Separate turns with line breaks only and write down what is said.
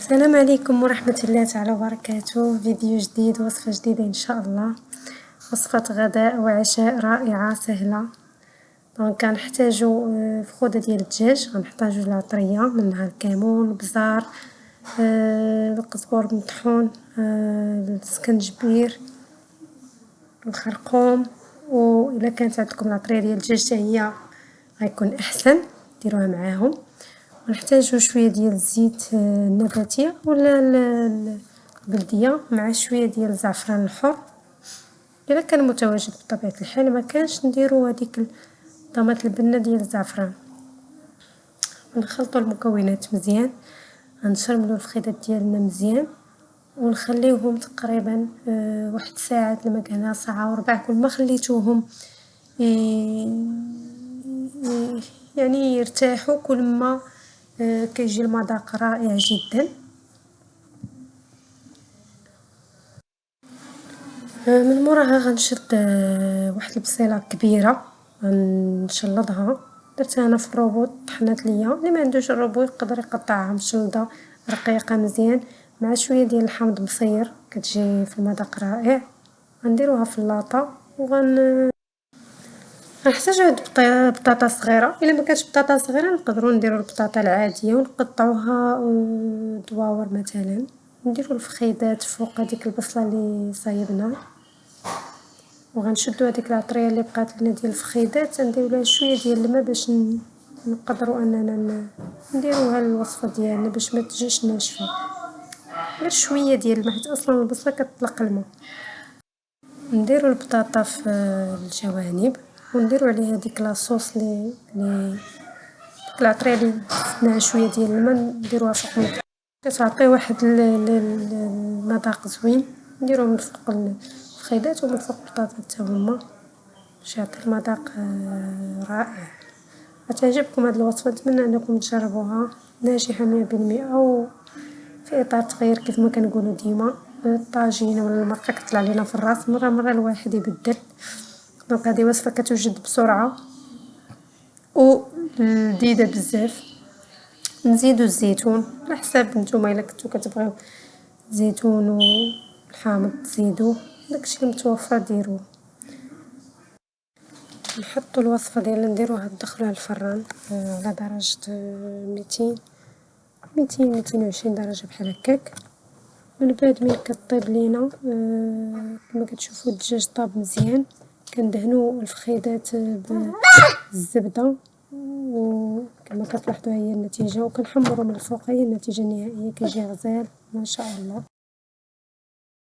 السلام عليكم ورحمة الله تعالى وبركاته. فيديو جديد، وصفة جديدة إن شاء الله. وصفة غداء وعشاء رائعة سهلة. دونك غنحتاجو فخودة ديال الدجاج، غنحتاجو العطرية منها الكمون، البزار، القزبور مطحون، السكنجبير، الخرقوم. وإلا كانت عندكم العطرية ديال الدجاج حتى هي غيكون أحسن ديروها معاهم. ونحتاجو شوية ديال الزيت النباتية ولا البلدية مع شوية ديال الزعفران الحر إلا كان متواجد بطبيعة الحال، ما كانش نديرو هذيك طامات البنة ديال الزعفران. ونخلطو المكونات مزيان، غنشرملو الفخيدات ديالنا مزيان ونخليوهم تقريبا واحد ساعة المكانة، ساعة وربع. كل ما خليتوهم يعني يرتاحوا كل ما كيجي المذاق رائع جدا. من موراها غنشد واحد البصيله كبيره غنشلضها، درتها انا في الروبوط طحنات ليا. اللي ما عندوش الروبوط يقدر يقطعها مشلضه رقيقه مزيان مع شويه ديال الحامض مصير، كتجي في المذاق رائع. غنديروها في اللاطه غنحتاجو هاد بطاطا صغيره. الا ما كانش بطاطا صغيره نقدروا نديروا البطاطا العاديه ونقطعوها دواور مثلا. نديروا الفخيدات فوق هذيك البصله اللي صايبنا، وغنشدوا هذيك العطريه اللي بقات لنا ديال الفخيدات، نديروا لها شويه ديال الماء باش نقدروا اننا نديروها الوصفه ديالنا باش ما تجيش ناشفه. غير شويه ديال الماء حيت اصلا البصله كتطلق الماء. نديروا البطاطا في الجوانب ونديروا عليها ديك لاصوص اللي ديك العطريه اللي زدناها شويه ديال الماء نديروها فوق. كتعطي واحد المذاق زوين. نديروه من فوق الفخيدات ومن فوق البطاطا حتى هما باش يعطي المذاق رائع. غتعجبكم هاد الوصفه، نتمنى انكم تجربوها. ناجحه 100% او في اطار تغيير كيف ما كنقولوا ديما. الطاجين ولا المرقه كتطلع لينا في الراس، مره الواحد يبدل. دونك هذه وصفه كتوجد بسرعه ولذيذه بزاف. نزيدو الزيتون على حساب نتوما، الا كنتو كتبغيو زيتون والحامض تزيدوه، داكشي اللي متوفر ديروه. نحطوا الوصفه ديالنا نديروها ندخلوها الفران على درجه 200 درجه بحال هكاك. من بعد ملي كطيب لينا كما كتشوفوا الدجاج طاب مزيان، كندهنوا الفخيدات بالزبده وكما كتلاحظوا هي النتيجه، وكنحمروا من الفوق. هي النتيجه النهائيه كيجي غزال ما شاء الله.